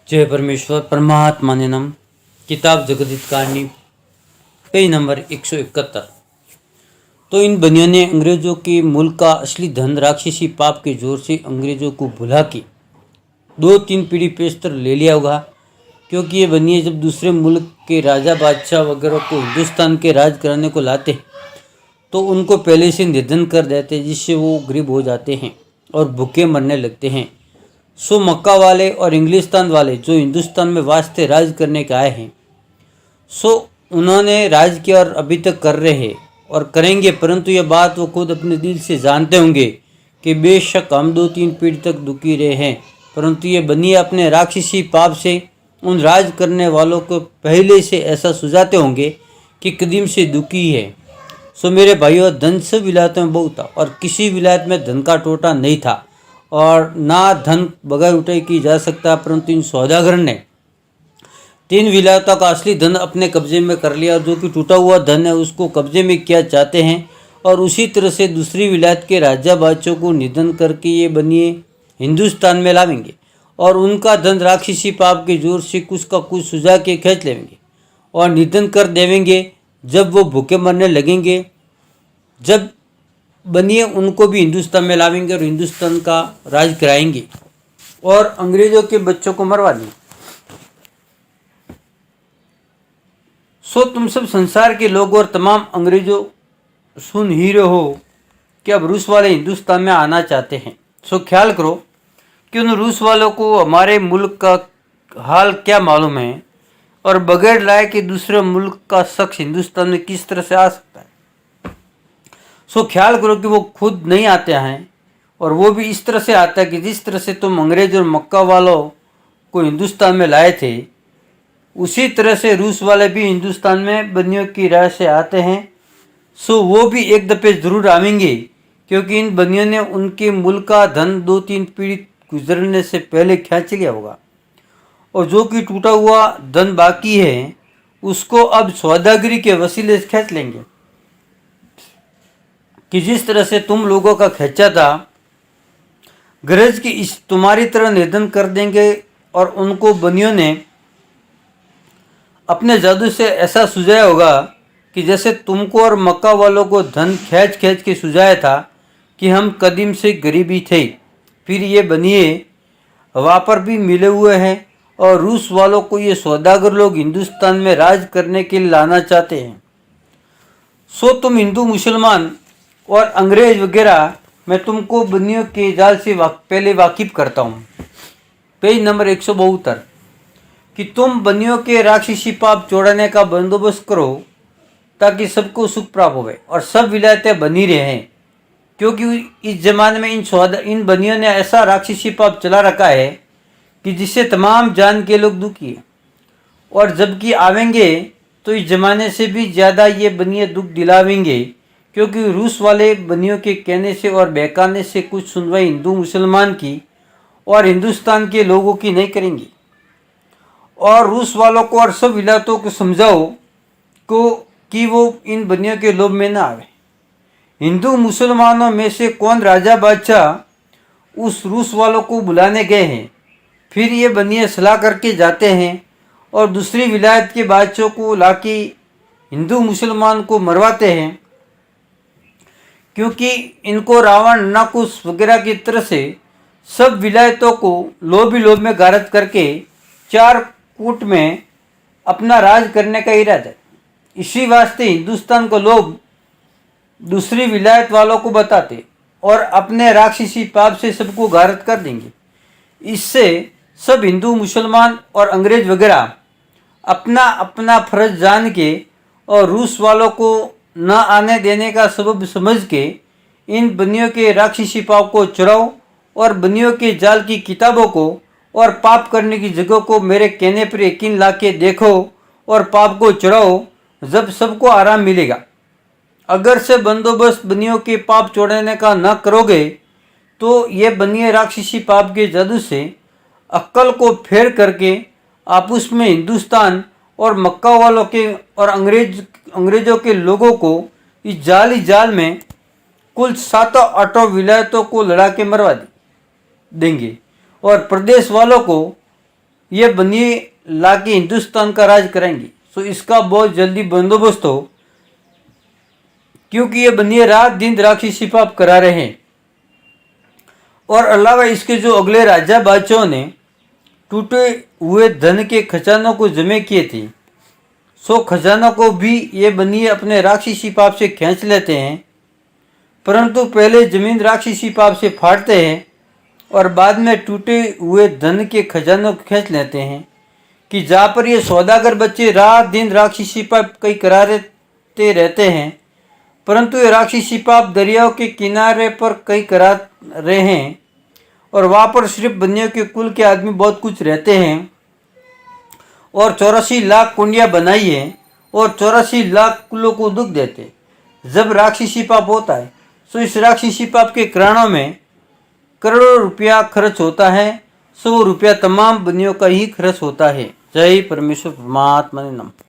जय परमेश्वर परमात्मा ने नम। किताब जगदित कहानी पेज नंबर 171। तो इन बनियों ने अंग्रेजों के मुल्क का असली धन राक्षसी पाप के जोर से अंग्रेजों को भुला के 2-3 पीढ़ी पेशतर ले लिया होगा, क्योंकि ये बनिए जब दूसरे मुल्क के राजा बादशाह वगैरह को हिंदुस्तान के राज कराने को लाते तो उनको पहले से निधन कर देते, जिससे वो गरीब हो जाते हैं और भूखे मरने लगते हैं। सो मक्का वाले और इंग्लिस्तान वाले जो हिंदुस्तान में वास्ते राज करने के आए हैं, सो उन्होंने राज किया और अभी तक कर रहे हैं और करेंगे, परंतु यह बात वो खुद अपने दिल से जानते होंगे कि बेशक हम 2-3 पीढ़ी तक दुखी रहे हैं, परंतु ये बनिए अपने राक्षसी पाप से उन राज करने वालों को पहले से ऐसा सुझाते होंगे कि कदीम से दुखी है। सो मेरे भाइयों, धन सब विलायतों में बहुत था और किसी विलायत में धन का टोटा नहीं था और ना धन बगैर उठाई की जा सकता, परंतु इन सौदागर ने 3 विलायतों का असली धन अपने कब्जे में कर लिया। जो कि टूटा हुआ धन है उसको कब्जे में किया चाहते हैं और उसी तरह से दूसरी विलायत के राजा बादशाह को निधन करके ये बनिए हिंदुस्तान में लावेंगे और उनका धन राक्षसी पाप के जोर से कुछ का कुछ सुझा के खींच लेंगे और निधन कर देवेंगे। जब वो भूखे मरने लगेंगे, जब बनिए उनको भी हिंदुस्तान में लावेंगे और हिंदुस्तान का राज कराएंगे और अंग्रेजों के बच्चों को मरवा देंगे। सो तुम सब संसार के लोग और तमाम अंग्रेजों सुन ही रहे हो कि अब रूस वाले हिंदुस्तान में आना चाहते हैं। सो ख्याल करो कि उन रूस वालों को हमारे मुल्क का हाल क्या मालूम है और बगैर लाए कि दूसरे मुल्क का शख्स हिंदुस्तान में किस तरह से आ सकता है। सो ख्याल करो कि वो खुद नहीं आते हैं और वो भी इस तरह से आता है कि जिस तरह से तुम अंग्रेज और मक्का वालों को हिंदुस्तान में लाए थे, उसी तरह से रूस वाले भी हिंदुस्तान में बनियों की राह से आते हैं। सो वो भी एक दफे ज़रूर आवेंगे, क्योंकि इन बनियों ने उनके मुल्क का धन 2-3 पीढ़ी गुजरने से पहले खींच लिया होगा और जो कि टूटा हुआ धन बाकी है उसको अब सौदागरी के वसीले से खींच लेंगे कि जिस तरह से तुम लोगों का खर्चा था, गरज की इस तुम्हारी तरह निधन कर देंगे। और उनको बनियों ने अपने जादू से ऐसा सुझाया होगा कि जैसे तुमको और मक्का वालों को धन खींच खींच के सुझाया था कि हम कदीम से गरीबी थे, फिर ये बनिए हवा पर भी मिले हुए हैं और रूस वालों को ये सौदागर लोग हिंदुस्तान में राज करने के लिए लाना चाहते हैं। सो तुम हिंदू मुसलमान और अंग्रेज वगैरह मैं तुमको बनियों के जाल से पहले वाकिफ करता हूँ। पेज नंबर 172 कि तुम बनियों के राक्षसी पाप छोड़ने का बंदोबस्त करो ताकि सबको सुख प्राप्त होवे और सब विलायतें बनी रहें, क्योंकि इस जमाने में इन बनियों ने ऐसा राक्षसी पाप चला रखा है कि जिससे तमाम जान के लोग दुखी हैं और जबकि आवेंगे तो इस जमाने से भी ज़्यादा ये बनिए दुख दिलावेंगे, क्योंकि रूस वाले बनियों के कहने से और बहकाने से कुछ सुनवाई हिंदू मुसलमान की और हिंदुस्तान के लोगों की नहीं करेंगी। और रूस वालों को और सब विलायतों को समझाओ कि वो इन बनियों के लोभ में न आवे। हिंदू मुसलमानों में से कौन राजा बादशाह उस रूस वालों को बुलाने गए हैं, फिर ये बनिए सलाह करके जाते हैं और दूसरी विलायत के बादशाह को लाके हिंदू मुसलमान को मरवाते हैं, क्योंकि इनको रावण नाकुश वगैरह की तरह से सब विलायतों को लोभ ही लोभ में गारत करके 4 कूट में अपना राज करने का इरादा है। इसी वास्ते हिंदुस्तान को लोग दूसरी विलायत वालों को बताते और अपने राक्षसी पाप से सबको गारत कर देंगे। इससे सब हिंदू मुसलमान और अंग्रेज वगैरह अपना अपना फर्ज जान के और रूस वालों को न आने देने का सबब समझ के इन बनियों के राक्षसी पाप को चुराओ और बनियों के जाल की किताबों को और पाप करने की जगह को मेरे कहने पर यकीन ला के देखो और पाप को चुराओ, जब सबको आराम मिलेगा। अगर से बंदोबस्त बनियों के पाप छोड़ने का न करोगे तो ये बनिए राक्षसी पाप के जादू से अक्ल को फेर करके आपस में हिंदुस्तान और मक्का वालों के और अंग्रेजों के लोगों को इस जाली जाल में कुल 7-8 विलायतों को लड़ा के मरवा देंगे और प्रदेश वालों को ये बनिए लाके हिंदुस्तान का राज करेंगी। सो इसका बहुत जल्दी बंदोबस्त हो, क्योंकि ये बनिए रात दिन राक्षसी पाप करा रहे हैं। और अलावा इसके जो अगले राजा बादशाहों ने टूटे हुए धन के खजानों को जमे किए थे, सो खजानों को भी ये बनिए अपने राक्षसी पाप से खींच लेते हैं। परंतु पहले जमीन राक्षसी पाप से फाड़ते हैं और बाद में टूटे हुए धन के खजानों को खींच लेते हैं। कि जहाँ पर ये सौदागर बच्चे रात दिन राक्षसी पाप कई कराते रहते हैं, परंतु ये राक्षसी पाप दरियाओं के किनारे पर कई करा रहे हैं और वहाँ पर सिर्फ बनियों के कुल के आदमी बहुत कुछ रहते हैं और 84 लाख कुंडियाँ बनाई है और 84 लाख कुलों को दुख देते जब राक्षसी पाप होता है। सो इस राक्षसी पाप के करानों में करोड़ों रुपया खर्च होता है। सो वो रुपया तमाम बनियों का ही खर्च होता है। जय परमेश्वर परमात्मा ने नमः।